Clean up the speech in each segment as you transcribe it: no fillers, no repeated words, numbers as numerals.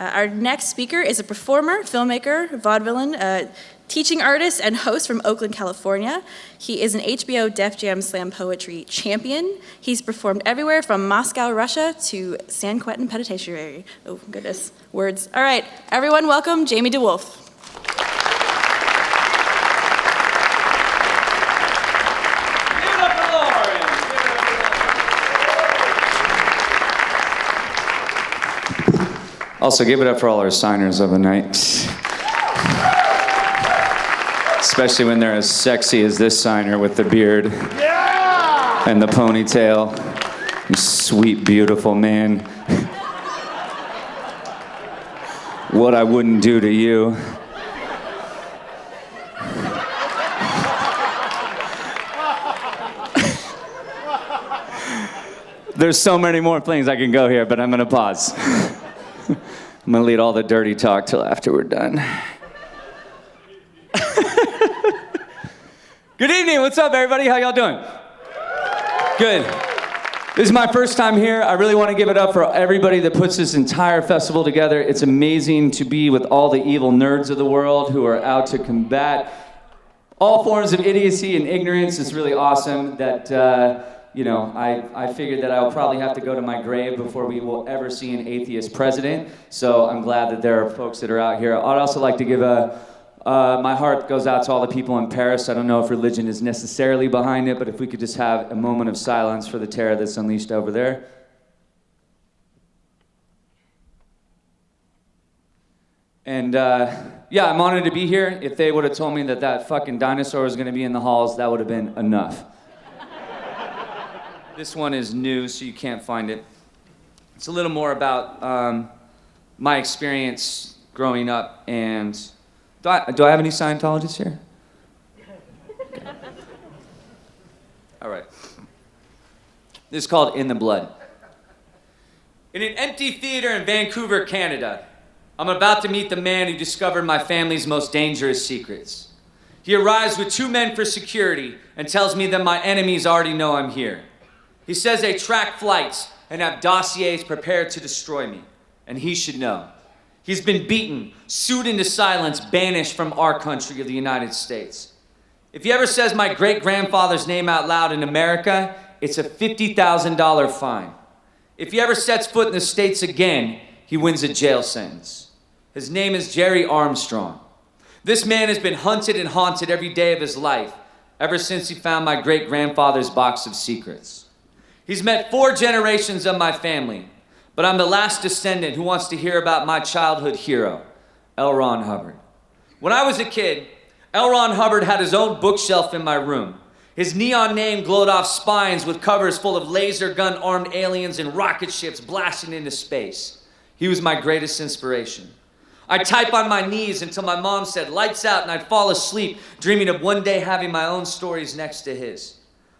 Our next speaker is a performer, filmmaker, vaudevillain, teaching artist, and host from Oakland, California. He is an HBO Def Jam Slam Poetry champion. He's performed everywhere from Moscow, Russia to San Quentin Penitentiary. Oh, goodness, words. All right, everyone, welcome Jamie DeWolf. Also, give it up for all our signers of the night. Especially when they're as sexy as this signer with the beard and the ponytail. You sweet, beautiful man. What I wouldn't do to you. There's so many more things I can go here, but I'm gonna pause. I'm gonna lead all the dirty talk till after we're done. Good evening, what's up everybody? How y'all doing? Good. This is my first time here. I really wanna give it up for everybody that puts this entire festival together. It's amazing to be with all the evil nerds of the world who are out to combat all forms of idiocy and ignorance. It's really awesome that I figured that I'll probably have to go to my grave before we will ever see an atheist president. So I'm glad that there are folks that are out here. I'd also like to give my heart goes out to all the people in Paris. I don't know if religion is necessarily behind it, but if we could just have a moment of silence for the terror that's unleashed over there. And I'm honored to be here. If they would have told me that fucking dinosaur was gonna be in the halls, that would have been enough. This one is new, so you can't find it. It's a little more about my experience growing up, and do I have any Scientologists here? Okay. All right. This is called In the Blood. In an empty theater in Vancouver, Canada, I'm about to meet the man who discovered my family's most dangerous secrets. He arrives with 2 men for security and tells me that my enemies already know I'm here. He says they track flights and have dossiers prepared to destroy me, and he should know. He's been beaten, sued into silence, banished from our country of the United States. If he ever says my great-grandfather's name out loud in America, it's a $50,000 fine. If he ever sets foot in the States again, he wins a jail sentence. His name is Jerry Armstrong. This man has been hunted and haunted every day of his life, ever since he found my great-grandfather's box of secrets. He's met 4 generations of my family, but I'm the last descendant who wants to hear about my childhood hero, L. Ron Hubbard. When I was a kid, L. Ron Hubbard had his own bookshelf in my room. His neon name glowed off spines with covers full of laser gun-armed aliens and rocket ships blasting into space. He was my greatest inspiration. I'd type on my knees until my mom said, "Lights out," and I'd fall asleep, dreaming of one day having my own stories next to his.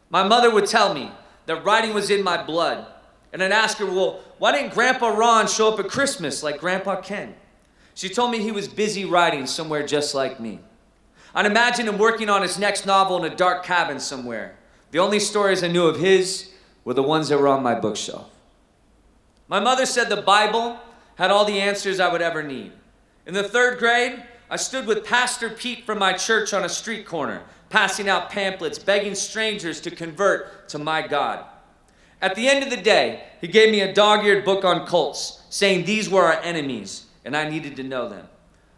My mother would tell me that writing was in my blood. And I'd ask her, well, why didn't Grandpa Ron show up at Christmas like Grandpa Ken? She told me he was busy writing somewhere just like me. I'd imagine him working on his next novel in a dark cabin somewhere. The only stories I knew of his were the ones that were on my bookshelf. My mother said the Bible had all the answers I would ever need. In the 3rd grade, I stood with Pastor Pete from my church on a street corner, passing out pamphlets, begging strangers to convert to my God. At the end of the day, he gave me a dog-eared book on cults, saying these were our enemies, and I needed to know them.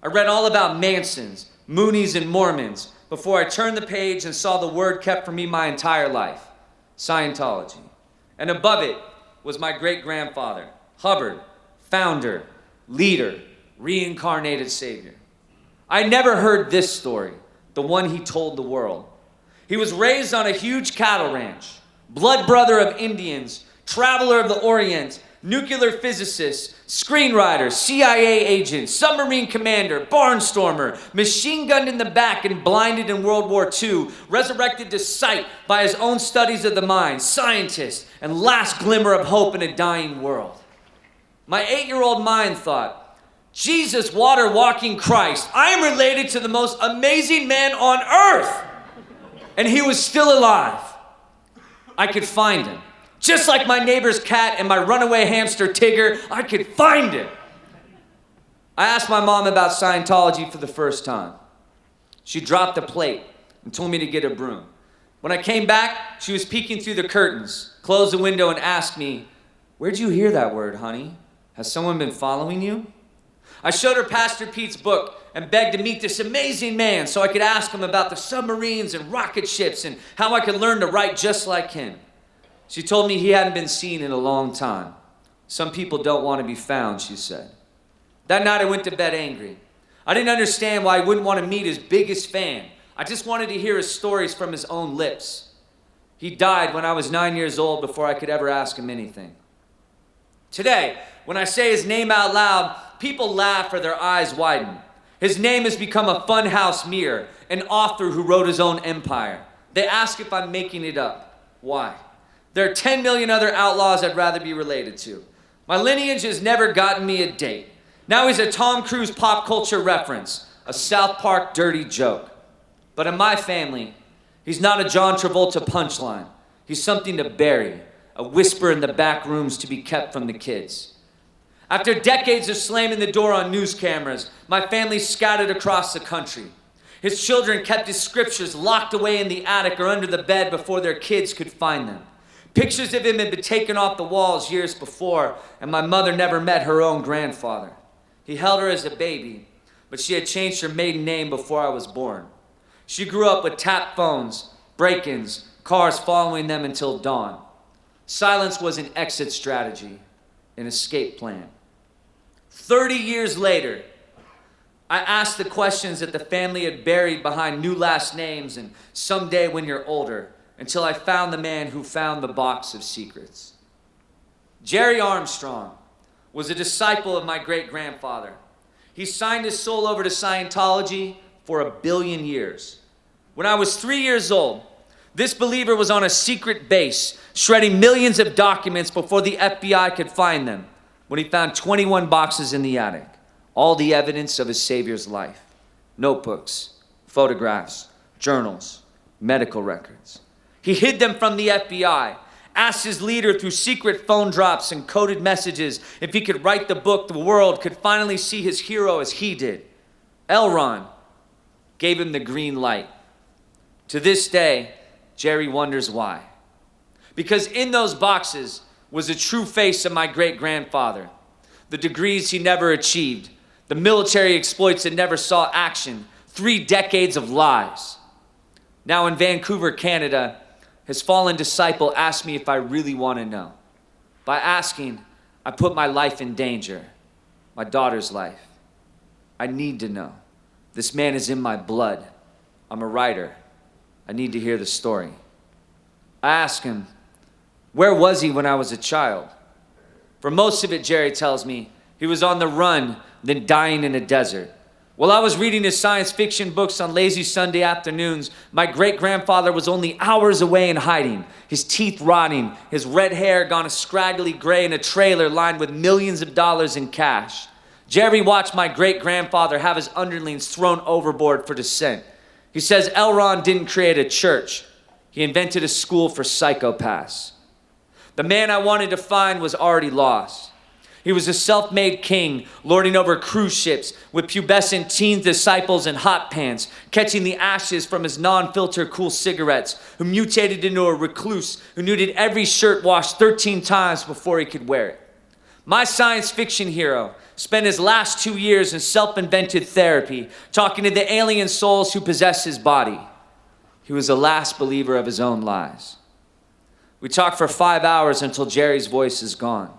I read all about Mansons, Moonies, and Mormons before I turned the page and saw the word kept from me my entire life, Scientology. And above it was my great-grandfather, Hubbard, founder, leader, reincarnated savior. I never heard this story, the one he told the world. He was raised on a huge cattle ranch, blood brother of Indians, traveler of the Orient, nuclear physicist, screenwriter, CIA agent, submarine commander, barnstormer, machine gunned in the back and blinded in World War II, resurrected to sight by his own studies of the mind, scientist, and last glimmer of hope in a dying world. My 8-year-old mind thought, Jesus, water-walking Christ, I am related to the most amazing man on earth. And he was still alive. I could find him. Just like my neighbor's cat and my runaway hamster Tigger, I could find him. I asked my mom about Scientology for the first time. She dropped the plate and told me to get a broom. When I came back, she was peeking through the curtains, closed the window, and asked me, "Where'd you hear that word, honey? Has someone been following you?" I showed her Pastor Pete's book and begged to meet this amazing man so I could ask him about the submarines and rocket ships and how I could learn to write just like him. She told me he hadn't been seen in a long time. Some people don't want to be found, she said. That night I went to bed angry. I didn't understand why I wouldn't want to meet his biggest fan. I just wanted to hear his stories from his own lips. He died when I was 9 years old before I could ever ask him anything. Today, when I say his name out loud, people laugh or their eyes widen. His name has become a funhouse mirror, an author who wrote his own empire. They ask if I'm making it up. Why? There are 10 million other outlaws I'd rather be related to. My lineage has never gotten me a date. Now he's a Tom Cruise pop culture reference, a South Park dirty joke. But in my family, he's not a John Travolta punchline. He's something to bury, a whisper in the back rooms to be kept from the kids. After decades of slamming the door on news cameras, my family scattered across the country. His children kept his scriptures locked away in the attic or under the bed before their kids could find them. Pictures of him had been taken off the walls years before, and my mother never met her own grandfather. He held her as a baby, but she had changed her maiden name before I was born. She grew up with tap phones, break-ins, cars following them until dawn. Silence was an exit strategy, an escape plan. 30 years later, I asked the questions that the family had buried behind new last names and someday when you're older, until I found the man who found the box of secrets. Jerry Armstrong was a disciple of my great-grandfather. He signed his soul over to Scientology for 1 billion years. When I was 3 years old, this believer was on a secret base, shredding millions of documents before the FBI could find them, when he found 21 boxes in the attic, all the evidence of his Savior's life. Notebooks, photographs, journals, medical records. He hid them from the FBI, asked his leader through secret phone drops and coded messages if he could write the book the world could finally see his hero as he did. Elron gave him the green light. To this day, Jerry wonders why. Because in those boxes was the true face of my great-grandfather, the degrees he never achieved, the military exploits that never saw action, 3 decades of lies. Now in Vancouver, Canada, his fallen disciple asked me if I really want to know. By asking, I put my life in danger, my daughter's life. I need to know. This man is in my blood. I'm a writer. I need to hear the story. I asked him, where was he when I was a child? For most of it, Jerry tells me, he was on the run, then dying in a desert. While I was reading his science fiction books on lazy Sunday afternoons, my great-grandfather was only hours away in hiding, his teeth rotting, his red hair gone a scraggly gray in a trailer lined with millions of dollars in cash. Jerry watched my great-grandfather have his underlings thrown overboard for dissent. He says Elron didn't create a church. He invented a school for psychopaths. The man I wanted to find was already lost. He was a self-made king, lording over cruise ships with pubescent teen disciples in hot pants, catching the ashes from his non-filter cool cigarettes, who mutated into a recluse who needed every shirt washed 13 times before he could wear it. My science fiction hero spent his last 2 years in self-invented therapy, talking to the alien souls who possess his body. He was the last believer of his own lies. We talked for 5 hours until Jerry's voice is gone.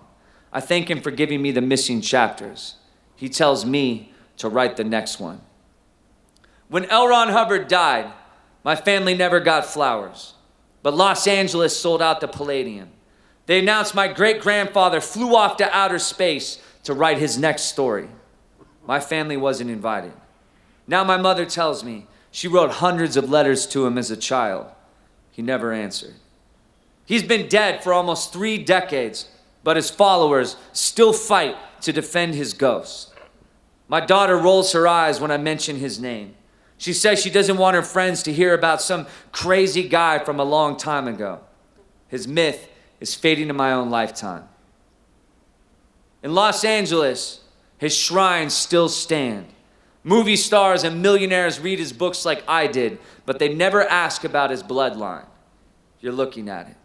I thank him for giving me the missing chapters. He tells me to write the next one. When L. Ron Hubbard died, my family never got flowers, but Los Angeles sold out the Palladium. They announced my great-grandfather flew off to outer space to write his next story. My family wasn't invited. Now my mother tells me she wrote hundreds of letters to him as a child. He never answered. He's been dead for almost 3 decades, but his followers still fight to defend his ghost. My daughter rolls her eyes when I mention his name. She says she doesn't want her friends to hear about some crazy guy from a long time ago. His myth is fading in my own lifetime. In Los Angeles, His shrines still stand. Movie stars and millionaires read his books like I did, but they never ask about his bloodline. You're looking at it.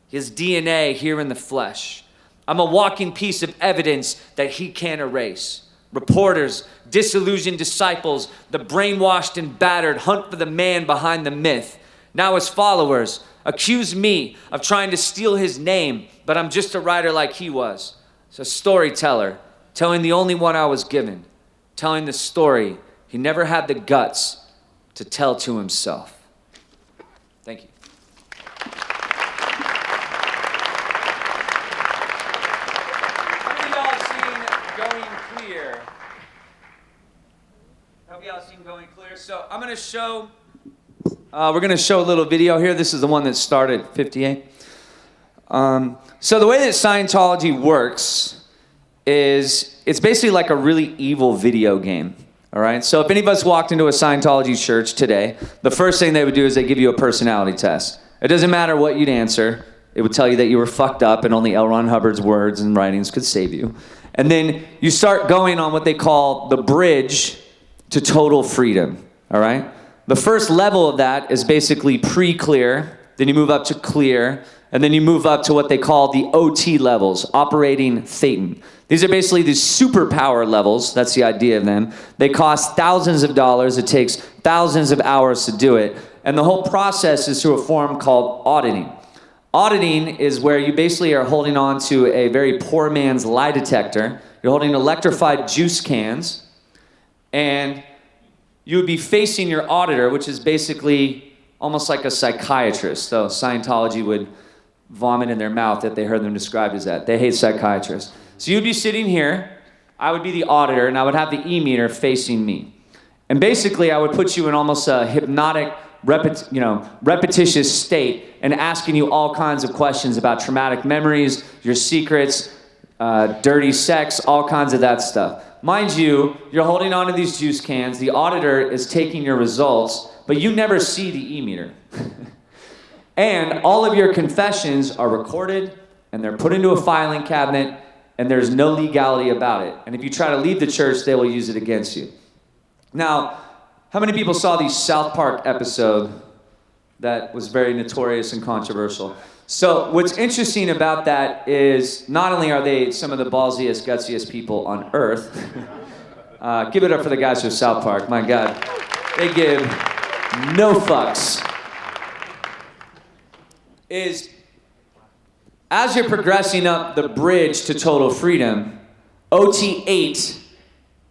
His DNA here in the flesh. I'm a walking piece of evidence that he can't erase. Reporters, disillusioned disciples, the brainwashed and battered hunt for the man behind the myth. Now his followers accuse me of trying to steal his name, but I'm just a writer like he was. It's a storyteller, telling the only one I was given, telling the story he never had the guts to tell to himself. Thank you. Have y'all seen Going Clear? Have y'all seen Going Clear? So I'm going to show, we're going to show a little video here. This is the one that started at 58. So the way that Scientology works is it's basically like a really evil video game. All right. So if any of us walked into a Scientology church today, the first thing they would do is they give you a personality test. It doesn't matter what you'd answer. It would tell you that you were fucked up and only L. Ron Hubbard's words and writings could save you. And then you start going on what they call the bridge to total freedom. All right. The first level of that is basically pre-clear. Then you move up to clear. And then you move up to what they call the OT levels, operating Satan. These are basically these superpower levels. That's the idea of them. They cost thousands of dollars. It takes thousands of hours to do it. And the whole process is through a form called auditing. Auditing is where you basically are holding on to a very poor man's lie detector. You're holding electrified juice cans. And you would be facing your auditor, which is basically almost like a psychiatrist. So Scientology would vomit in their mouth if they heard them described as that. They hate psychiatrists. So you'd be sitting here, I would be the auditor, and I would have the e-meter facing me. And basically, I would put you in almost a hypnotic, repetitious state and asking you all kinds of questions about traumatic memories, your secrets, dirty sex, all kinds of that stuff. Mind you, you're holding on to these juice cans. The auditor is taking your results, but you never see the e-meter. And all of your confessions are recorded, and they're put into a filing cabinet, and there's no legality about it. And if you try to leave the church, they will use it against you. Now, how many people saw the South Park episode that was very notorious and controversial? So what's interesting about that is not only are they some of the ballsiest, gutsiest people on earth, give it up for the guys from South Park. My God, they give no fucks. Is as you're progressing up the bridge to total freedom, OT8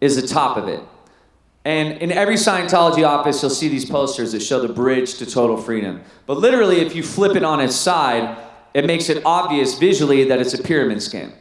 is the top of it. And in every Scientology office, you'll see these posters that show the bridge to total freedom. But literally, if you flip it on its side, it makes it obvious visually that it's a pyramid scheme.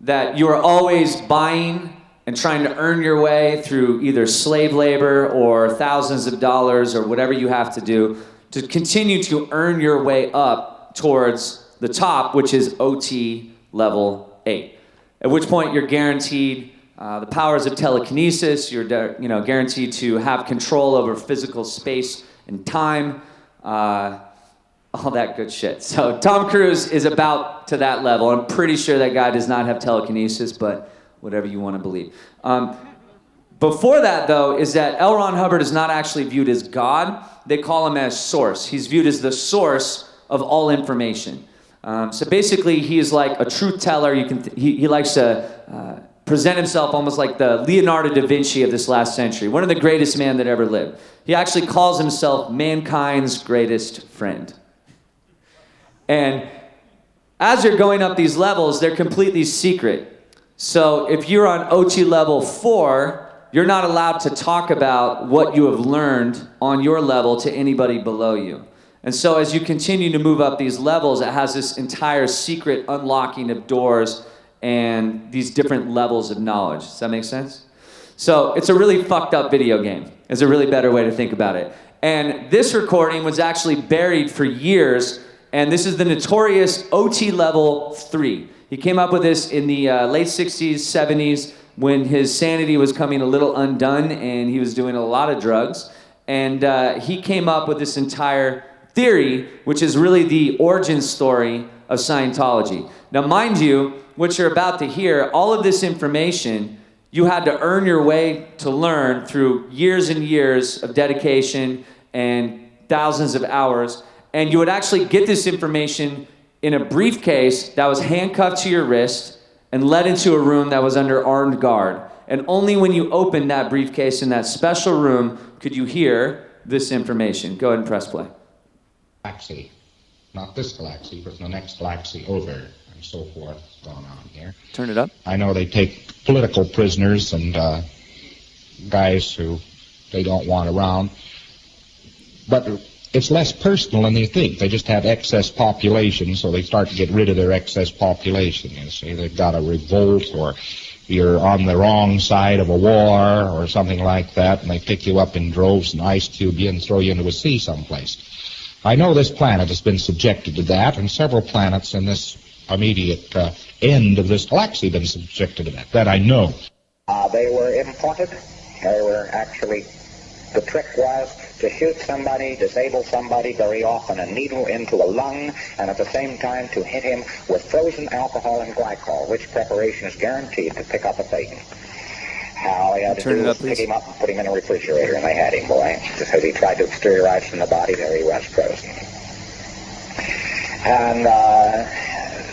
That you are always buying and trying to earn your way through either slave labor or thousands of dollars or whatever you have to do to continue to earn your way up towards the top, which is OT level 8. At which point you're guaranteed the powers of telekinesis, you're guaranteed to have control over physical space and time, all that good shit. So Tom Cruise is about to that level. I'm pretty sure that guy does not have telekinesis, but whatever you want to believe. Before that, though, is that L. Ron Hubbard is not actually viewed as God. They call him as source. He's viewed as the source of all information. So basically, he is like a truth teller. He likes to present himself almost like the Leonardo da Vinci of this last century, one of the greatest men that ever lived. He actually calls himself mankind's greatest friend. And as you're going up these levels, they're completely secret. So if you're on OT level 4, you're not allowed to talk about what you have learned on your level to anybody below you. And so as you continue to move up these levels, it has this entire secret unlocking of doors and these different levels of knowledge. Does that make sense? So it's a really fucked up video game. It's a really better way to think about it. And this recording was actually buried for years, and this is the notorious OT level 3. He came up with this in the late 60s, 70s, when his sanity was coming a little undone and he was doing a lot of drugs. And he came up with this entire theory, which is really the origin story of Scientology. Now, mind you, what you're about to hear, all of this information You had to earn your way to learn through years and years of dedication and thousands of hours. And you would actually get this information in a briefcase that was handcuffed to your wrist and led into a room that was under armed guard. And only when you opened that briefcase in that special room could you hear this information. Go ahead and press play. Galaxy. Not this galaxy, but the next galaxy over, and so forth, going on here. Turn it up. I know they take political prisoners and guys who they don't want around, but it's less personal than they think. They just have excess population, so they start to get rid of their excess population. You see, they've got a revolt, or you're on the wrong side of a war, or something like that, and they pick you up in droves and ice cube you and throw you into a sea someplace. I know this planet has been subjected to that, and several planets in this immediate end of this galaxy have been subjected to that. That I know. They were imported. They were actually, the trick was to shoot somebody, disable somebody, very often a needle into a lung, and at the same time to hit him with frozen alcohol and glycol, which preparation is guaranteed to pick up a Satan. All he had to do was pick him up and put him in a refrigerator, and they had him, boy. Just as he tried to exteriorize from the body, there he was, frozen. And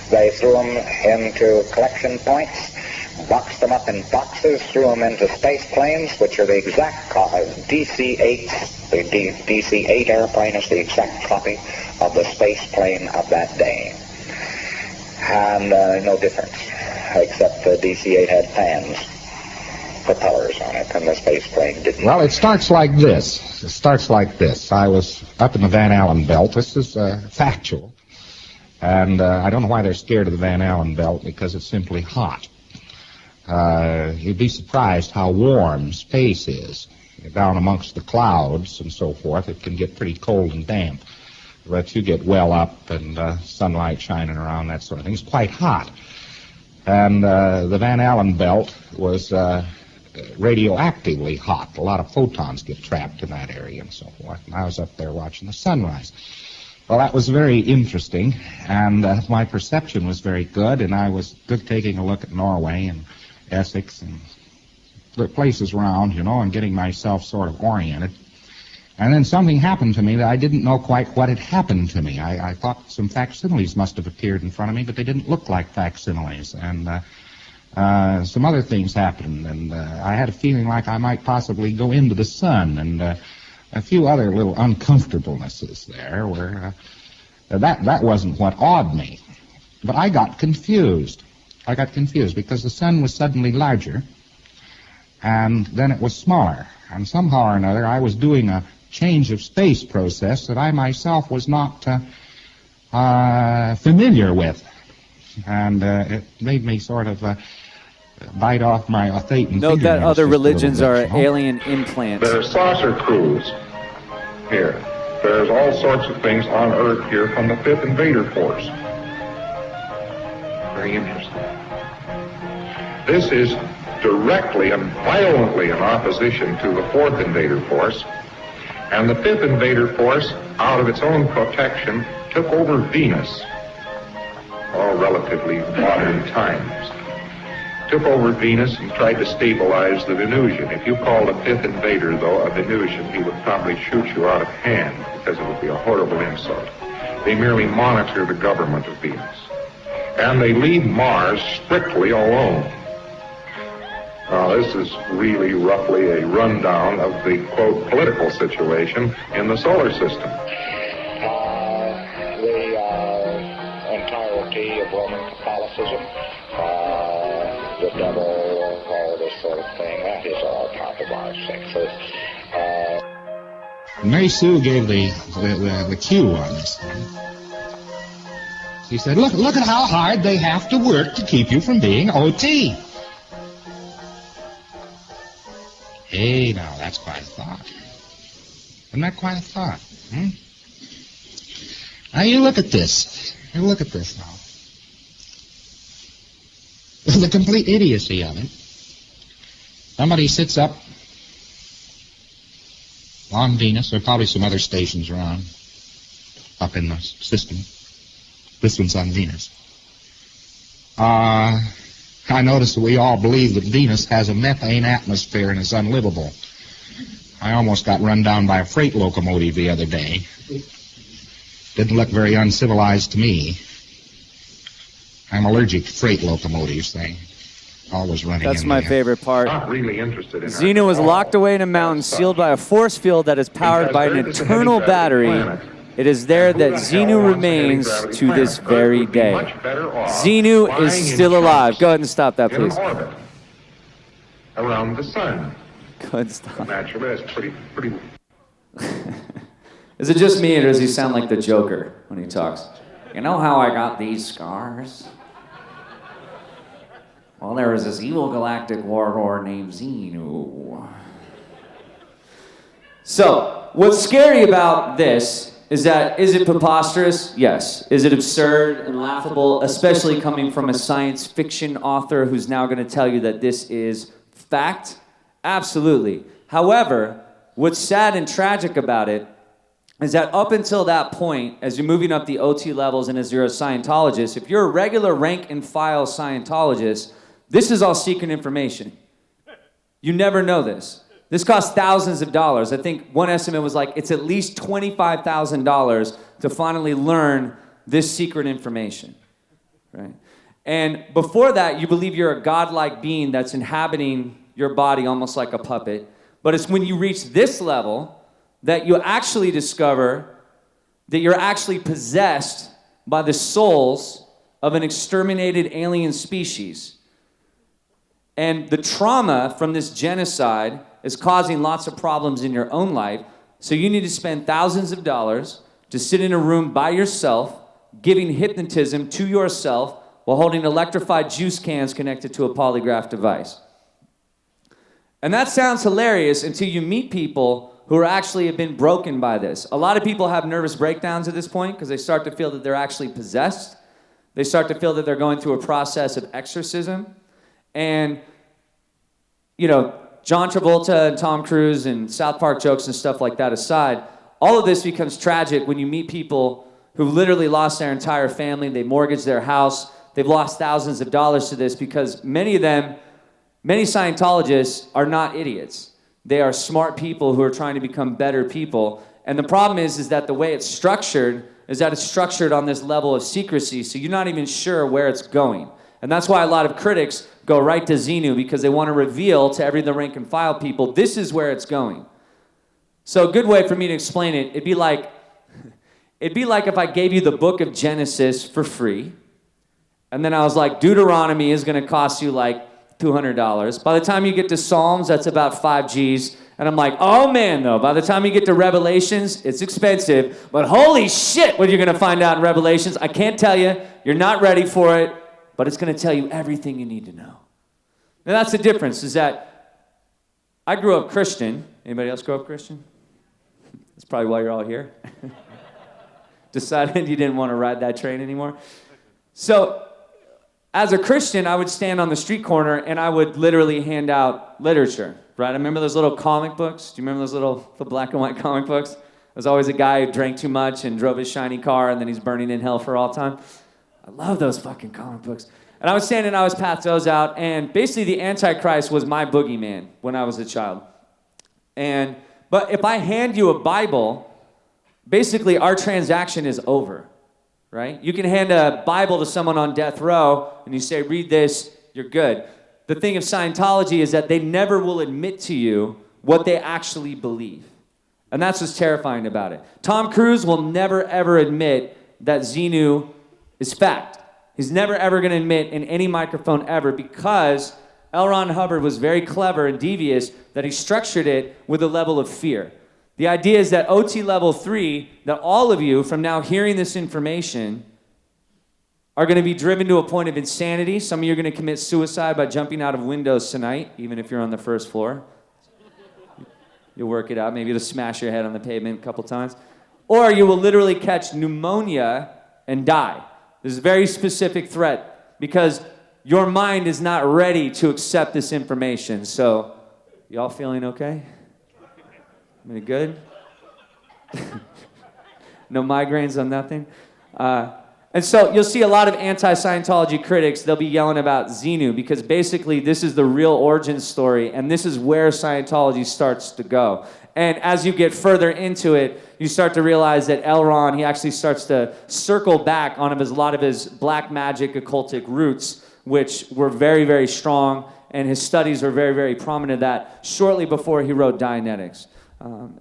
they threw him into collection points, boxed them up in boxes, threw them into space planes, which are the exact copy. DC-8, the DC-8 airplane is the exact copy of the space plane of that day. And no difference, except the DC-8 had fans, propellers on it, and the space plane didn't. Well, it starts like this. It starts like this. I was up in the Van Allen belt. This is factual. And I don't know why they're scared of the Van Allen belt, because it's simply hot. You'd be surprised how warm space is. Down amongst the clouds and so forth, it can get pretty cold and damp. But you get well up and sunlight shining around, that sort of thing. It's quite hot. And the Van Allen belt was radioactively hot. A lot of photons get trapped in that area and so forth. And I was up there watching the sunrise. Well, that was very interesting, and my perception was very good, and I was good taking a look at Norway and Essex and the places around, you know, and getting myself sort of oriented. And then something happened to me that I didn't know quite what had happened to me. I thought some facsimiles must have appeared in front of me, but they didn't look like facsimiles. And some other things happened, and I had a feeling like I might possibly go into the sun, and a few other little uncomfortablenesses there were, that wasn't what awed me. But I got confused. I got confused because the sun was suddenly larger, and then it was smaller. And somehow or another, I was doing a change of space process that I myself was not familiar with. And it made me sort of bite off my Thetan. Note that other religions are alien implants. There are saucer crews here. There's all sorts of things on Earth here from the 5th Invader Force. Very interesting. This is directly and violently in opposition to the 4th Invader Force. And the 5th Invader Force, out of its own protection, took over Venus. All relatively modern times. Took over Venus and tried to stabilize the Venusian. If you called a 5th invader, though, a Venusian, he would probably shoot you out of hand, because it would be a horrible insult. They merely monitor the government of Venus. And they leave Mars strictly alone. Now, this is really roughly a rundown of the, quote, political situation in the solar system. The entirety of Roman Catholicism, the devil, all this sort of thing, that is all part of our faith. Mary Sue gave the cue on this. She said, look at how hard they have to work to keep you from being OT. Hey, now, that's quite a thought. Isn't that quite a thought? Now, you look at this. You look at this now. The complete idiocy of it. Somebody sits up on Venus. There are probably some other stations around up in the system. This one's on Venus. I notice that we all believe that Venus has a methane atmosphere and is unlivable. I almost got run down by a freight locomotive the other day. Didn't look very uncivilized to me. I'm allergic to freight locomotives. They always running That's in my there. favorite part. Not really interested in Xenu was locked away in a mountain, sealed by a force field that is powered by an eternal battery. It is there that Xenu remains to this very day. Xenu is still alive. Go ahead and stop that, in an please. orbit around the sun. Go ahead and stop. Naturally, that's pretty. Is it just me, or does he sound like the Joker when he talks? You know how I got these scars? Well, there was this evil galactic warlord named Xenu. So, what's scary about this is that, is it preposterous? Yes. Is it absurd and laughable, especially coming from a science fiction author who's now going to tell you that this is fact? Absolutely. However, what's sad and tragic about it is that up until that point, as you're moving up the OT levels and as you're a Scientologist, if you're a regular rank and file Scientologist, this is all secret information. You never know this. This costs thousands of dollars. I think one estimate was like, it's at least $25,000 to finally learn this secret information, right? And before that, you believe you're a godlike being that's inhabiting your body almost like a puppet. But it's when you reach this level that you actually discover that you're actually possessed by the souls of an exterminated alien species. And the trauma from this genocide is causing lots of problems in your own life, so you need to spend thousands of dollars to sit in a room by yourself, giving hypnotism to yourself while holding electrified juice cans connected to a polygraph device. And that sounds hilarious until you meet people who actually have been broken by this. A lot of people have nervous breakdowns at this point because they start to feel that they're actually possessed. They start to feel that they're going through a process of exorcism. And, you know, John Travolta and Tom Cruise and South Park jokes and stuff like that aside, all of this becomes tragic when you meet people who literally lost their entire family, they mortgaged their house, they've lost thousands of dollars to this because many Scientologists are not idiots. They are smart people who are trying to become better people. And the problem is that the way it's structured is that it's structured on this level of secrecy, so you're not even sure where it's going. And that's why a lot of critics go right to Xenu, because they want to reveal to every the rank and file people, this is where it's going. So a good way for me to explain it, it'd be like if I gave you the book of Genesis for free, and then I was like, Deuteronomy is going to cost you like $200. By the time you get to Psalms, that's about 5 G's. And I'm like, oh man, though, by the time you get to Revelations, it's expensive. But holy shit, what you're going to find out in Revelations, I can't tell you. You're not ready for it. But it's going to tell you everything you need to know. Now that's the difference, is that I grew up Christian. Anybody else grow up Christian? That's probably why you're all here. Decided you didn't want to ride that train anymore. So as a Christian, I would stand on the street corner and I would literally hand out literature, right? I remember those little comic books. Do you remember those little black and white comic books? There's always a guy who drank too much and drove his shiny car and then he's burning in hell for all time. I love those fucking comic books. And I was standing, I was passed those out, and basically the Antichrist was my boogeyman when I was a child. But if I hand you a Bible, basically our transaction is over, right? You can hand a Bible to someone on death row, and you say, read this, you're good. The thing of Scientology is that they never will admit to you what they actually believe. And that's what's terrifying about it. Tom Cruise will never, ever admit that Xenu is fact. He's never ever going to admit in any microphone ever, because L. Ron Hubbard was very clever and devious that he structured it with a level of fear. The idea is that OT level 3, that all of you from now hearing this information are going to be driven to a point of insanity. Some of you are going to commit suicide by jumping out of windows tonight, even if you're on the first floor. You'll work it out. Maybe you'll smash your head on the pavement a couple times. Or you will literally catch pneumonia and die. There's a very specific threat because your mind is not ready to accept this information. So, y'all feeling okay? Any good? No migraines on nothing? And so you'll see a lot of anti-Scientology critics, they'll be yelling about Xenu because basically this is the real origin story and this is where Scientology starts to go. And as you get further into it, you start to realize that L. Ron, he actually starts to circle back on a lot of his black magic occultic roots, which were very, very strong, and his studies were very, very prominent that shortly before he wrote Dianetics.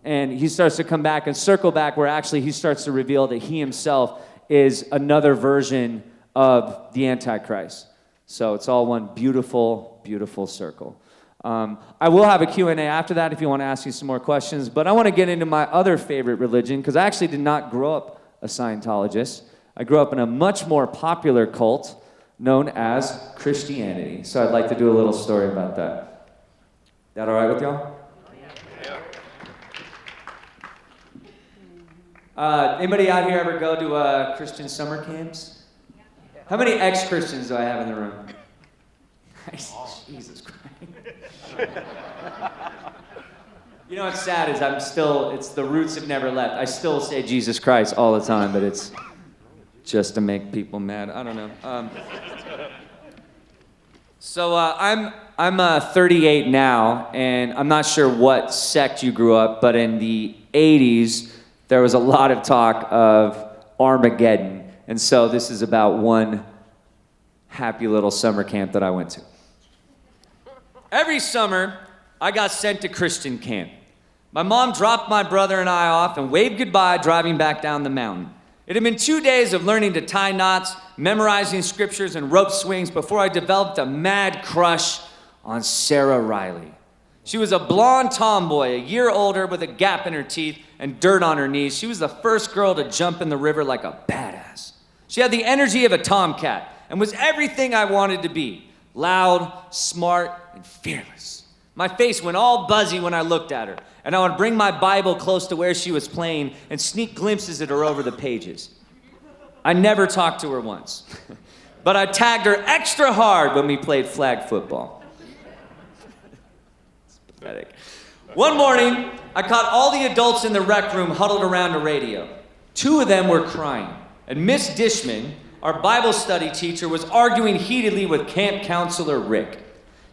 And he starts to come back and circle back where actually he starts to reveal that he himself is another version of the Antichrist. So it's all one beautiful, beautiful circle. I will have a Q&A after that if you want to ask me some more questions, but I want to get into my other favorite religion because I actually did not grow up a Scientologist. I grew up in a much more popular cult known as Christianity. So I'd like to do a little story about that. That all right with y'all? Anybody out here ever go to Christian summer camps? How many ex-Christians do I have in the room? Jesus Christ. You know what's sad is it's the roots have never left. I still say Jesus Christ all the time, but it's just to make people mad. I don't know. So I'm 38 now, and I'm not sure what sect you grew up, but in the 80s, there was a lot of talk of Armageddon. And so this is about one happy little summer camp that I went to. Every summer, I got sent to Christian camp. My mom dropped my brother and I off and waved goodbye driving back down the mountain. It had been 2 days of learning to tie knots, memorizing scriptures and rope swings before I developed a mad crush on Sarah Riley. She was a blonde tomboy, a year older with a gap in her teeth and dirt on her knees. She was the first girl to jump in the river like a badass. She had the energy of a tomcat and was everything I wanted to be. Loud, smart, and fearless. My face went all buzzy when I looked at her, and I would bring my Bible close to where she was playing and sneak glimpses at her over the pages. I never talked to her once, but I tagged her extra hard when we played flag football. It's pathetic. One morning, I caught all the adults in the rec room huddled around a radio. 2 of them were crying, and Miss Dishman, our Bible study teacher, was arguing heatedly with camp counselor Rick.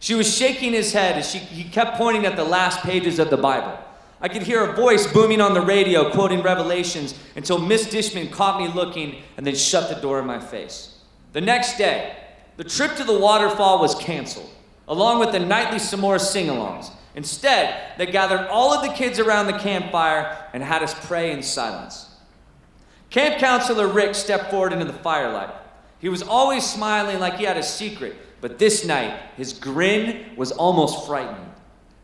She was shaking his head as he kept pointing at the last pages of the Bible. I could hear a voice booming on the radio, quoting Revelations, until Miss Dishman caught me looking and then shut the door in my face. The next day, the trip to the waterfall was canceled, along with the nightly s'more sing-alongs. Instead, they gathered all of the kids around the campfire and had us pray in silence. Camp counselor Rick stepped forward into the firelight. He was always smiling like he had a secret, but this night, his grin was almost frightening.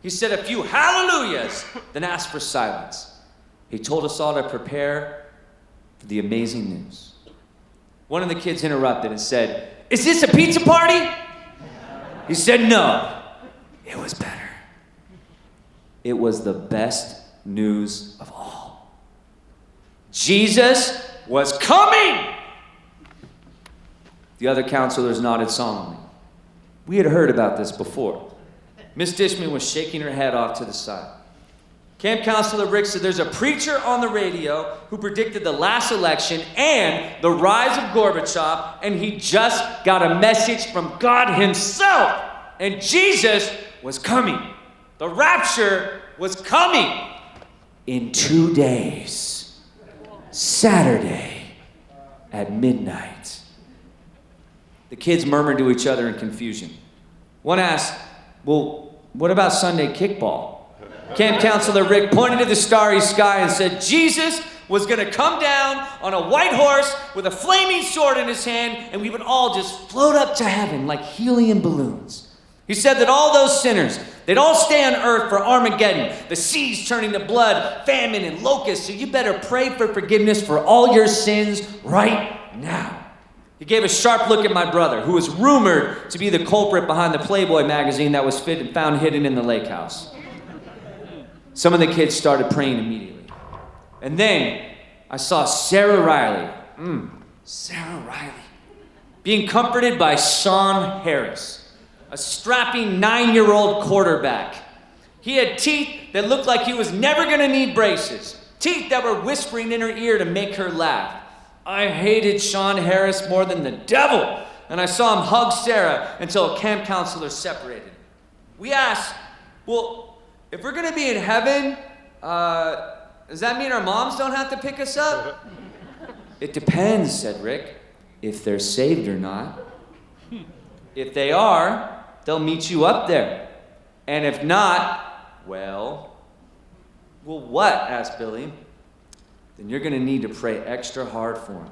He said a few hallelujahs, then asked for silence. He told us all to prepare for the amazing news. One of the kids interrupted and said, "Is this a pizza party?" He said, "No, it was better. It was the best news of all. Jesus was coming!" The other counselors nodded solemnly. We had heard about this before. Miss Dishman was shaking her head off to the side. Camp counselor Rick said there's a preacher on the radio who predicted the last election and the rise of Gorbachev, and he just got a message from God himself. And Jesus was coming. The rapture was coming in 2 days. Saturday at midnight. The kids murmured to each other in confusion. One asked, "Well, what about Sunday kickball?" Camp counselor Rick pointed to the starry sky and said Jesus was going to come down on a white horse with a flaming sword in his hand, and we would all just float up to heaven like helium balloons. He said that all those sinners, they'd all stay on earth for Armageddon, the seas turning to blood, famine, and locusts, so you better pray for forgiveness for all your sins right now. He gave a sharp look at my brother, who was rumored to be the culprit behind the Playboy magazine that was found hidden in the lake house. Some of the kids started praying immediately. And then I saw Sarah Riley. Sarah Riley. Being comforted by Sean Harris, a strapping 9-year-old quarterback. He had teeth that looked like he was never going to need braces. Teeth that were whispering in her ear to make her laugh. I hated Sean Harris more than the devil, and I saw him hug Sarah until a camp counselor separated. We asked, well, if we're gonna be in heaven, does that mean our moms don't have to pick us up? It depends, said Rick, if they're saved or not. If they are, they'll meet you up there. And if not, well, what? Asked Billy. Then you're gonna need to pray extra hard for him.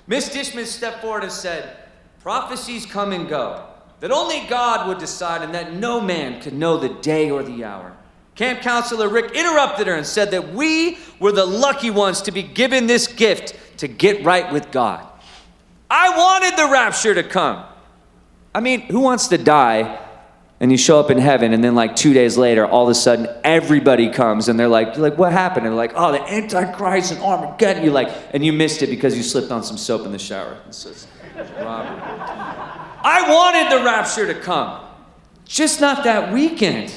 Miss Dishman stepped forward and said, prophecies come and go, that only God would decide and that no man could know the day or the hour. Camp counselor Rick interrupted her and said that we were the lucky ones to be given this gift to get right with God. I wanted the rapture to come. I mean, who wants to die and you show up in heaven and then like 2 days later, all of a sudden everybody comes and you're like, what happened? And they're like, oh, the Antichrist and Armageddon. You're like, and you missed it because you slipped on some soap in the shower. It says, Robert. I wanted the rapture to come, just not that weekend.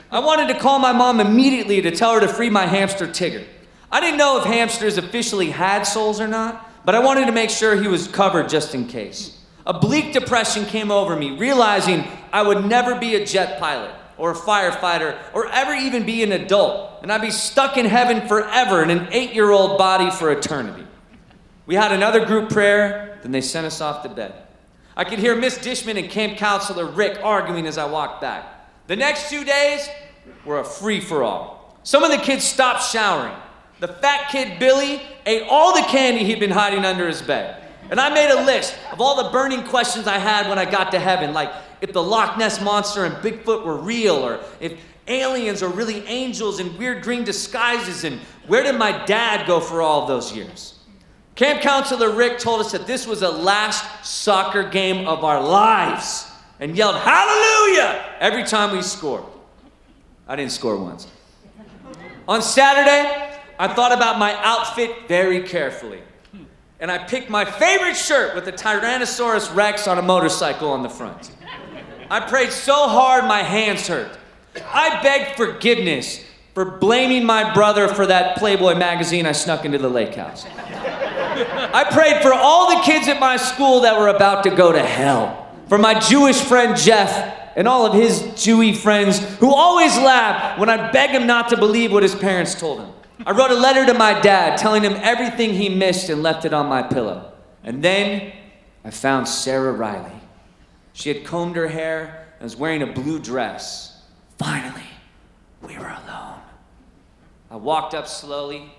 I wanted to call my mom immediately to tell her to free my hamster Tigger. I didn't know if hamsters officially had souls or not, but I wanted to make sure he was covered just in case. A bleak depression came over me, realizing I would never be a jet pilot or a firefighter or ever even be an adult, and I'd be stuck in heaven forever in an 8-year-old body for eternity. We had another group prayer, then they sent us off to bed. I could hear Miss Dishman and camp counselor Rick arguing as I walked back. The next 2 days were a free-for-all. Some of the kids stopped showering. The fat kid, Billy, ate all the candy he'd been hiding under his bed. And I made a list of all the burning questions I had when I got to heaven, like if the Loch Ness Monster and Bigfoot were real, or if aliens are really angels in weird green disguises, and where did my dad go for all of those years? Camp counselor Rick told us that this was the last soccer game of our lives and yelled, hallelujah, every time we scored. I didn't score once. On Saturday, I thought about my outfit very carefully. And I picked my favorite shirt with the Tyrannosaurus Rex on a motorcycle on the front. I prayed so hard my hands hurt. I begged forgiveness for blaming my brother for that Playboy magazine I snuck into the lake house. I prayed for all the kids at my school that were about to go to hell. For my Jewish friend Jeff and all of his Jewy friends who always laugh when I beg him not to believe what his parents told him. I wrote a letter to my dad telling him everything he missed and left it on my pillow. And then I found Sarah Riley. She had combed her hair and was wearing a blue dress. Finally, we were alone. I walked up slowly,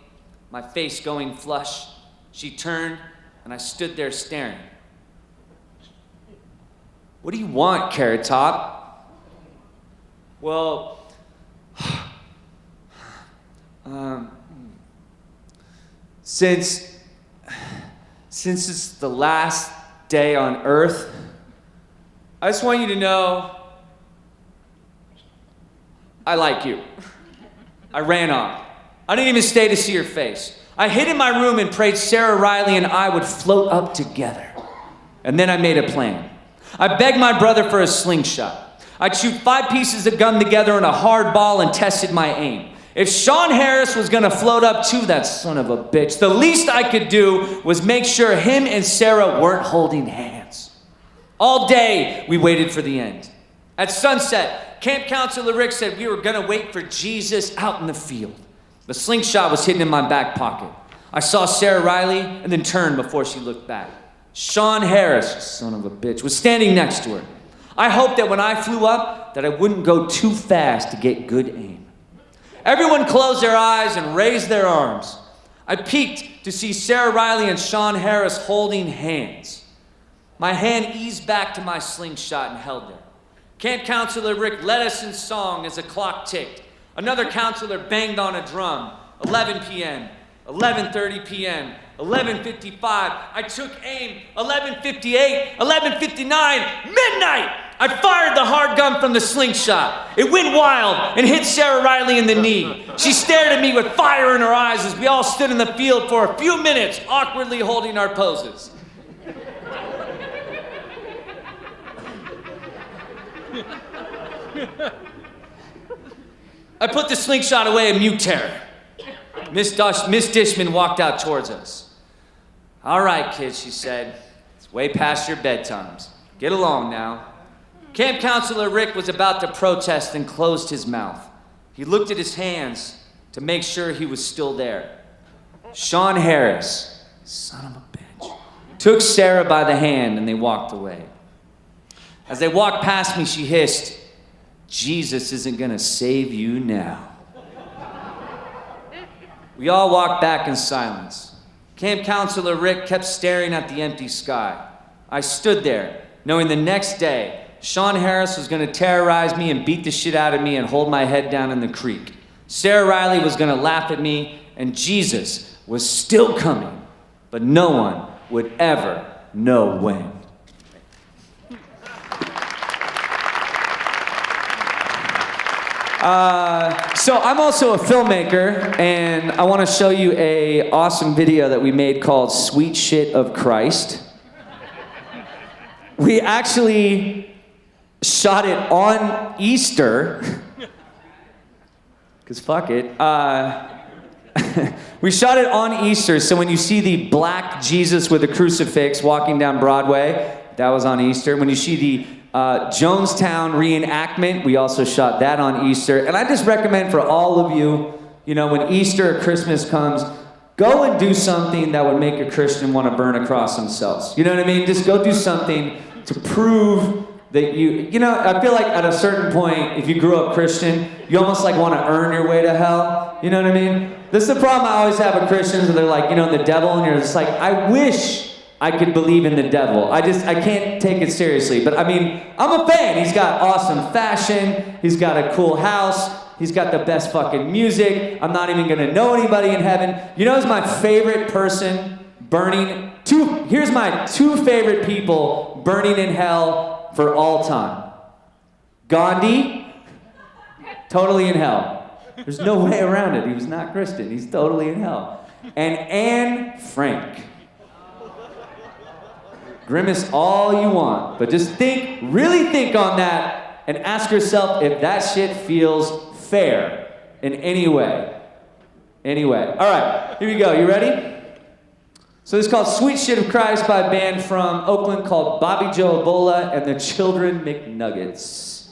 my face going flush. She turned and I stood there staring. What do you want, Carrot Top? Well, since it's the last day on Earth, I just want you to know I like you. I ran off. I didn't even stay to see your face. I hid in my room and prayed Sarah Riley and I would float up together. And then I made a plan. I begged my brother for a slingshot. I'd shoot 5 pieces of gum together in a hard ball and tested my aim. If Sean Harris was gonna float up too, that son of a bitch, the least I could do was make sure him and Sarah weren't holding hands. All day, we waited for the end. At sunset, camp counselor Rick said we were gonna wait for Jesus out in the field. The slingshot was hidden in my back pocket. I saw Sarah Riley and then turned before she looked back. Sean Harris, son of a bitch, was standing next to her. I hoped that when I flew up, that I wouldn't go too fast to get good aim. Everyone closed their eyes and raised their arms. I peeked to see Sarah Riley and Sean Harris holding hands. My hand eased back to my slingshot and held there. Camp counselor Rick led us in song as the clock ticked. Another counselor banged on a drum. 11 p.m., 11:30 p.m., 11:55. I took aim. 11:58, 11:59, midnight! I fired the hard gun from the slingshot. It went wild and hit Sarah Riley in the knee. She stared at me with fire in her eyes as we all stood in the field for a few minutes, awkwardly holding our poses. I put the slingshot away in mute terror. Miss Dishman walked out towards us. All right, kids, she said. It's way past your bedtimes. Get along now. Camp Counselor Rick was about to protest and closed his mouth. He looked at his hands to make sure he was still there. Sean Harris, son of a bitch, took Sarah by the hand and they walked away. As they walked past me, she hissed, "Jesus isn't gonna save you now." We all walked back in silence. Camp Counselor Rick kept staring at the empty sky. I stood there, knowing the next day, Sean Harris was gonna terrorize me and beat the shit out of me and hold my head down in the creek. Sarah Riley was gonna laugh at me, and Jesus was still coming, but no one would ever know when. So I'm also a filmmaker, and I want to show you a awesome video that we made called Sweet Shit of Christ. We actually shot it on Easter, because fuck it. We shot it on Easter, so when you see the black Jesus with a crucifix walking down Broadway, that was on Easter. When you see the Jonestown reenactment, we also shot that on Easter. And I just recommend for all of you, you know, when Easter or Christmas comes, go and do something that would make a Christian want to burn a cross themselves. You know what I mean? Just go do something to prove that you know, I feel like at a certain point, if you grew up Christian, you almost like want to earn your way to hell. You know what I mean? This is the problem I always have with Christians, where they're like, you know, the devil, and you're just like, I wish I could believe in the devil. I can't take it seriously. But I mean, I'm a fan. He's got awesome fashion. He's got a cool house. He's got the best fucking music. I'm not even gonna know anybody in heaven. You know who's my favorite person burning? Here's my two favorite people burning in hell for all time. Gandhi, totally in hell. There's no way around it. He was not Christian. He's totally in hell. And Anne Frank. Grimace all you want, but just really think on that and ask yourself if that shit feels fair in any way. Anyway, all right, here we go. You ready? So this is called Sweet Shit of Christ by a band from Oakland called Bobby Joe Ebola and the Children McNuggets.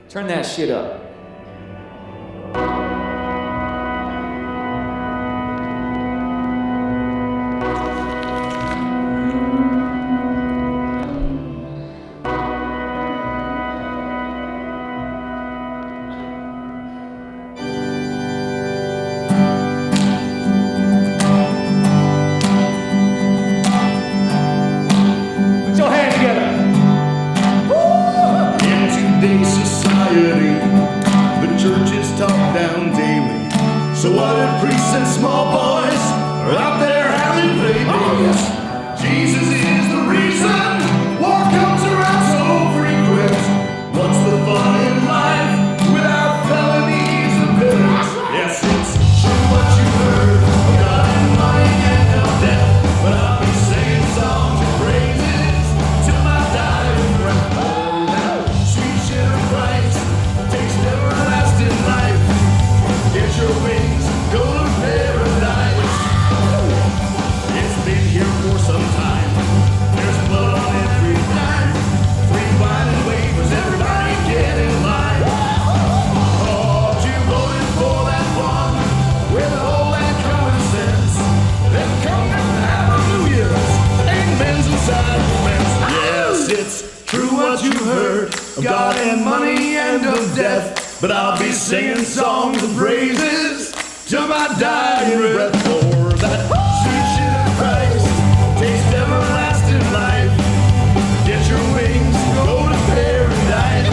Turn that shit up. So what if priests and small boys are out there having babies? Jesus is the reason war comes around so frequent. What's the fun in life without felonies and villains? Yes, it's true what you heard of God and money and no death, but I'll be singing songs and praises till my dying breath. Oh, that sweet shit of Christ takes everlasting life. Get your wings, go to paradise. It's been here for some time. There's blood on every dime. 3 winding waivers, everybody get in line. Oh, you voted for that one with all that common sense. Then come and hallelujahs, amens and sacraments. Yes, it's true what you heard of God and money and of death. But I'll be singing songs of praises till my dying breath. For that sweet shit of Christ, taste everlasting life. Get your wings, go to paradise.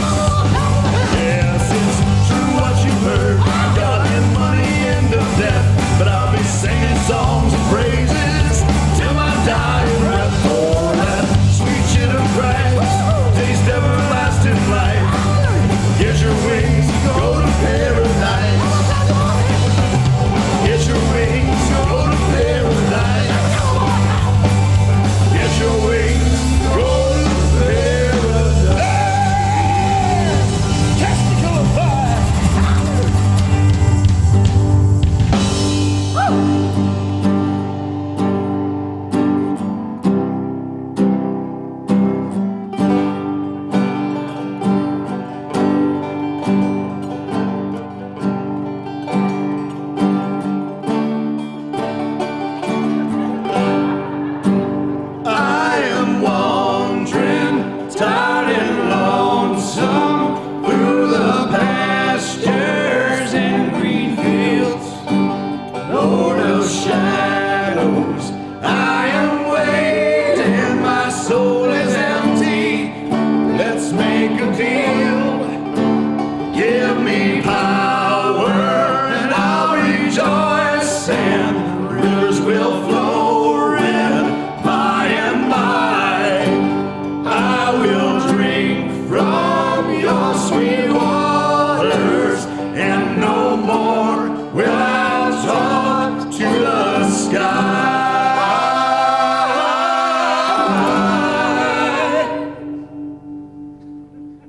Yes, it's true what you heard, God and money and of death. But I'll be singing songs of praises till my dying breath. For that sweet shit of Christ, taste everlasting life. Get your wings, go to paradise. Get your wings, go to paradise.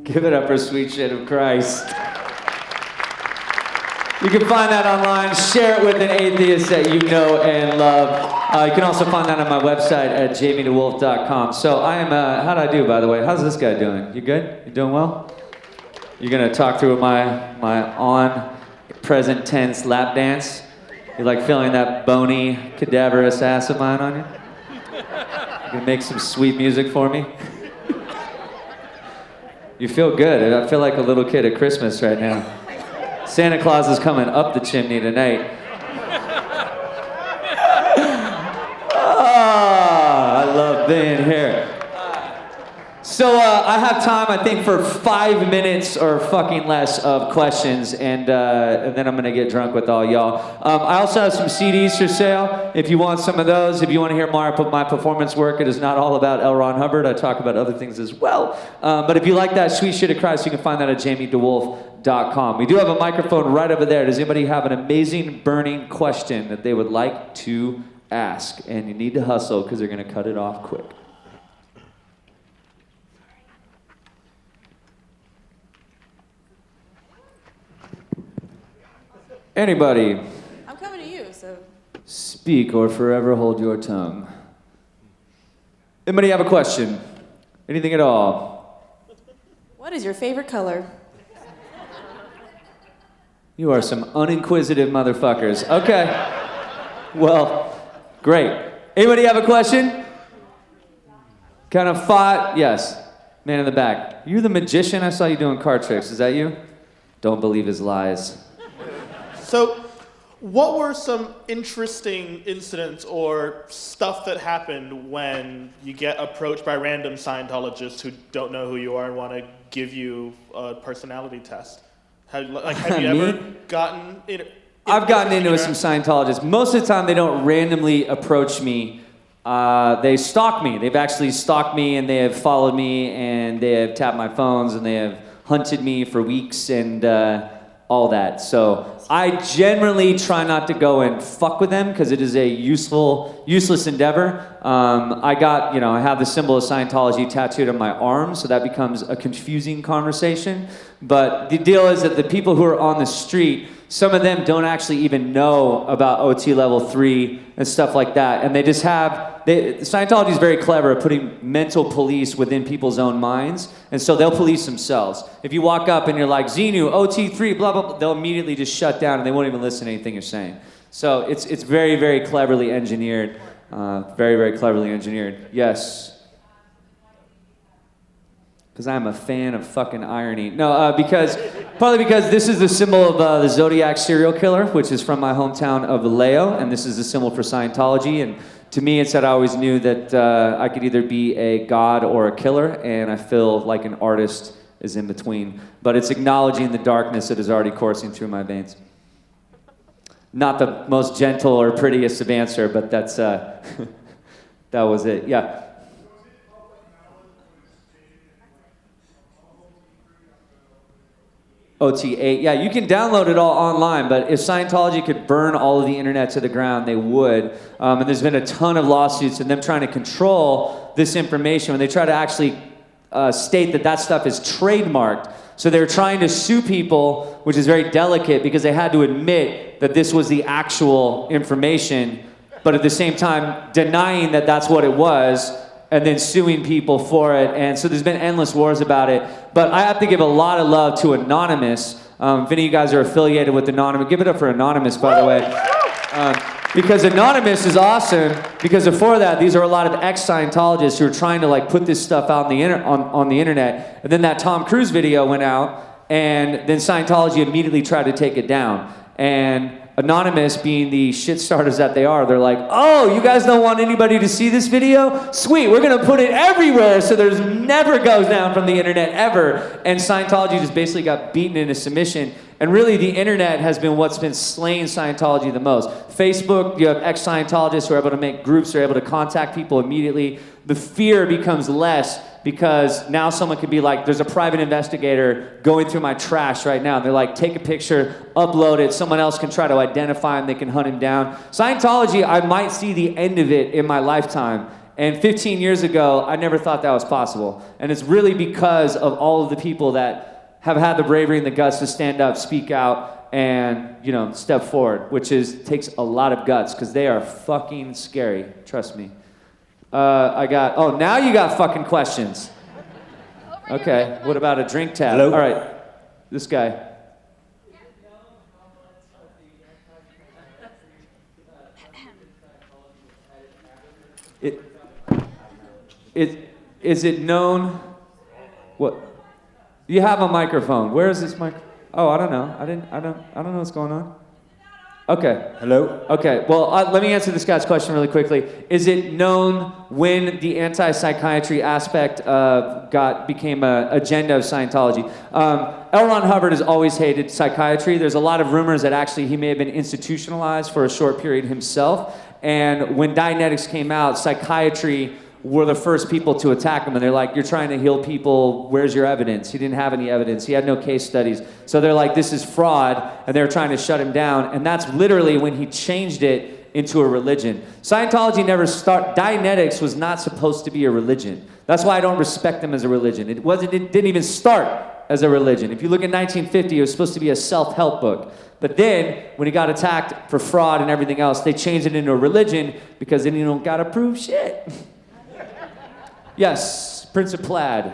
Give it up for Sweet Shit of Christ. You can find that online. Share it with an atheist that you know and love. You can also find that on my website at jamiedewolf.com. So I am, how'd I do, by the way? How's this guy doing? You good? You doing well? You're going to talk through my on present tense lap dance? You like feeling that bony, cadaverous ass of mine on you? You can make some sweet music for me? You feel good. I feel like a little kid at Christmas right now. Santa Claus is coming up the chimney tonight. I love being here. So I have time, I think, for 5 minutes or fucking less of questions, and then I'm gonna get drunk with all y'all. I also have some CDs for sale. If you want some of those, if you want to hear more of my performance work, it is not all about L. Ron Hubbard. I talk about other things as well. But if you like that Sweet Shit of Christ, you can find that at jamiedewolf.com. We do have a microphone right over there. Does anybody have an amazing burning question that they would like to ask? And you need to hustle because they're gonna cut it off quick. Anybody? I'm coming to you, so. Speak or forever hold your tongue. Anybody have a question? Anything at all? What is your favorite color? You are some uninquisitive motherfuckers. Okay. Well, great. Anybody have a question? Kind of fought? Yes. Man in the back. You're the magician? I saw you doing card tricks. Is that you? Don't believe his lies. So, what were some interesting incidents or stuff that happened when you get approached by random Scientologists who don't know who you are and want to give you a personality test? Have you ever gotten I've gotten into some Scientologists. Most of the time, they don't randomly approach me. They stalk me. They've actually stalked me, and they have followed me, and they have tapped my phones, and they have hunted me for weeks, and all that. So I generally try not to go and fuck with them because it is a useless endeavor. I have the symbol of Scientology tattooed on my arm, so that becomes a confusing conversation. But the deal is that the people who are on the street, some of them don't actually even know about OT level 3 and stuff like that. And they just Scientology is very clever at putting mental police within people's own minds. And so they'll police themselves. If you walk up and you're like, Xenu, OT3, blah, blah, blah, they'll immediately just shut down and they won't even listen to anything you're saying. So it's very, very cleverly engineered. Very, very cleverly engineered. Yes. Because I'm a fan of fucking irony. No, partly because this is the symbol of the Zodiac serial killer, which is from my hometown of Lehr, and this is the symbol for Scientology. And to me, it's that I always knew that I could either be a god or a killer, and I feel like an artist is in between. But it's acknowledging the darkness that is already coursing through my veins. Not the most gentle or prettiest of answer, but that's that was it. Yeah. OT8. Yeah, you can download it all online, but if Scientology could burn all of the internet to the ground, they would. And there's been a ton of lawsuits and them trying to control this information when they try to actually state that stuff is trademarked. So they're trying to sue people, which is very delicate because they had to admit that this was the actual information, but at the same time denying that that's what it was, and then suing people for it. And so there's been endless wars about it. But I have to give a lot of love to Anonymous. If any of you guys are affiliated with Anonymous, give it up for Anonymous, by the way. Because Anonymous is awesome, because before that, these are a lot of ex-Scientologists who are trying to put this stuff out on the internet. And then that Tom Cruise video went out, and then Scientology immediately tried to take it down. And Anonymous, being the shit starters that they are, they're like, oh, you guys don't want anybody to see this video? Sweet, we're gonna put it everywhere so there's never goes down from the internet ever. And Scientology just basically got beaten into submission. And really the internet has been what's been slaying Scientology the most. Facebook, you have ex-Scientologists who are able to make groups, they're able to contact people immediately. The fear becomes less because now someone could be like, there's a private investigator going through my trash right now. And they're like, take a picture, upload it. Someone else can try to identify him. They can hunt him down. Scientology, I might see the end of it in my lifetime. And 15 years ago, I never thought that was possible. And it's really because of all of the people that have had the bravery and the guts to stand up, speak out, and, you know, step forward, which takes a lot of guts, because they are fucking scary. Trust me. Now you got fucking questions. Okay, what about a drink tab? Hello? All right, this guy. Is it known? What? You have a microphone. Where is this mic? Oh, I don't know. I don't know what's going on. Okay. Hello? Okay. Well, let me answer this guy's question really quickly. Is it known when the anti-psychiatry aspect became an agenda of Scientology? L. Ron Hubbard has always hated psychiatry. There's a lot of rumors that actually he may have been institutionalized for a short period himself. And when Dianetics came out, psychiatry were the first people to attack him, and they're like, you're trying to heal people, where's your evidence? He didn't have any evidence, he had no case studies. So they're like, this is fraud, and they're trying to shut him down, and that's literally when he changed it into a religion. Scientology Dianetics was not supposed to be a religion. That's why I don't respect them as a religion. It didn't even start as a religion. If you look at 1950, it was supposed to be a self-help book. But then, when he got attacked for fraud and everything else, they changed it into a religion, because then you don't gotta prove shit. Yes, Prince of Plaid.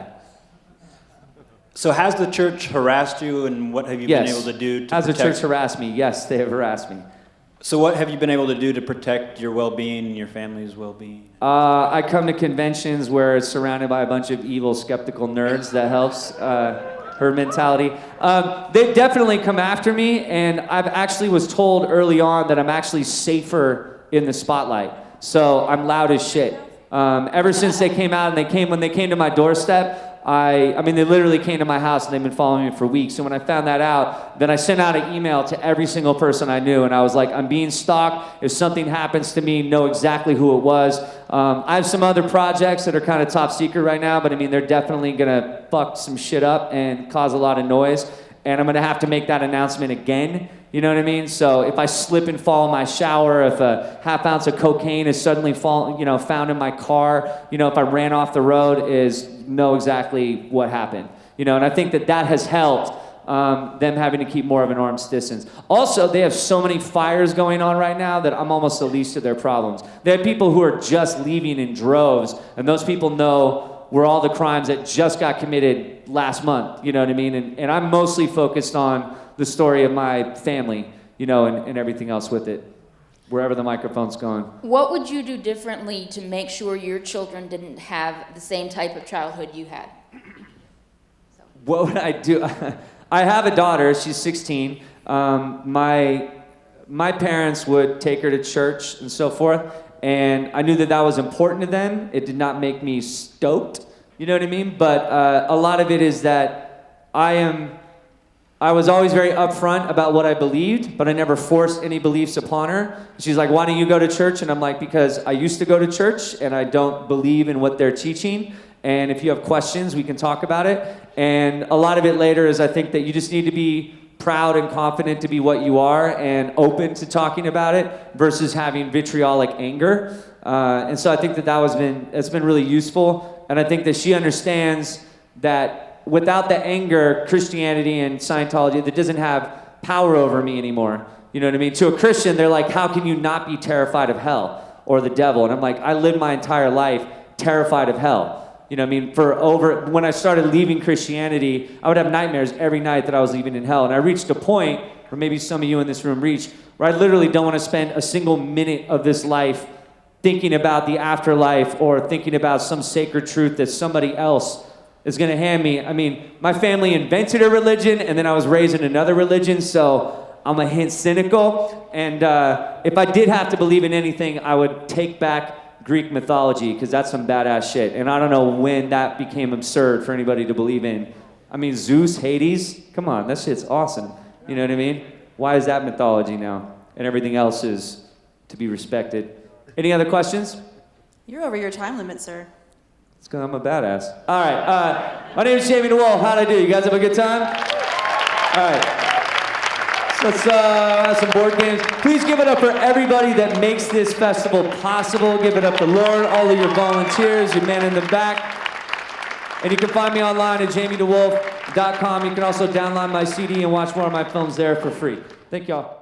So has the church harassed you, and what have you been able to do to Has protect? the church harassed me? Yes, they have harassed me. So what have you been able to do to protect your well-being and your family's well-being? I come to conventions where it's surrounded by a bunch of evil, skeptical nerds. That helps. Her mentality. They definitely come after me, and I've actually was told early on that I'm actually safer in the spotlight. So I'm loud as shit. Ever since they came out, and when they came to my doorstep, I mean, they literally came to my house, and they've been following me for weeks. And when I found that out, then I sent out an email to every single person I knew, and I was like, I'm being stalked. If something happens to me, know exactly who it was. I have some other projects that are kind of top secret right now, but I mean, they're definitely gonna fuck some shit up and cause a lot of noise. And I'm gonna have to make that announcement again. You know what I mean? So if I slip and fall in my shower, if a half ounce of cocaine is suddenly found in my car, if I ran off the road, know exactly what happened. And I think that has helped them having to keep more of an arm's distance. Also, they have so many fires going on right now that I'm almost the least of their problems. They have people who are just leaving in droves, and those people know where all the crimes that just got committed last month, you know what I mean? And I'm mostly focused on the story of my family, and everything else with it, wherever the microphone's going. What would you do differently to make sure your children didn't have the same type of childhood you had? What would I do? I have a daughter, she's 16. My parents would take her to church and so forth, and I knew that was important to them. It did not make me stoked, you know what I mean? But a lot of it is that I was always very upfront about what I believed, but I never forced any beliefs upon her. She's like, why don't you go to church? And I'm like, because I used to go to church, and I don't believe in what they're teaching. And if you have questions, we can talk about it. And a lot of it later is I think that you just need to be proud and confident to be what you are and open to talking about it versus having vitriolic anger. And so I think that's been really useful. And I think that she understands that without the anger, Christianity and Scientology, that doesn't have power over me anymore. You know what I mean? To a Christian, they're like, how can you not be terrified of hell or the devil? And I'm like, I lived my entire life terrified of hell. You know what I mean? When I started leaving Christianity, I would have nightmares every night that I was leaving in hell. And I reached a point, or maybe some of you in this room reached, where I literally don't want to spend a single minute of this life thinking about the afterlife or thinking about some sacred truth that somebody else is going to hand me. I mean, my family invented a religion, and then I was raised in another religion, so I'm a hint cynical. And if I did have to believe in anything, I would take back Greek mythology, because that's some badass shit. And I don't know when that became absurd for anybody to believe in. I mean, Zeus, Hades, come on, that shit's awesome. You know what I mean? Why is that mythology now? And everything else is to be respected. Any other questions? You're over your time limit, sir. It's because I'm a badass. All right, my name is DeWolf. How'd I do? You guys have a good time? All right. Let's have some board games. Please give it up for everybody that makes this festival possible. Give it up to Lauren, all of your volunteers, your man in the back. And you can find me online at jamiedewolf.com. You can also download my CD and watch more of my films there for free. Thank y'all.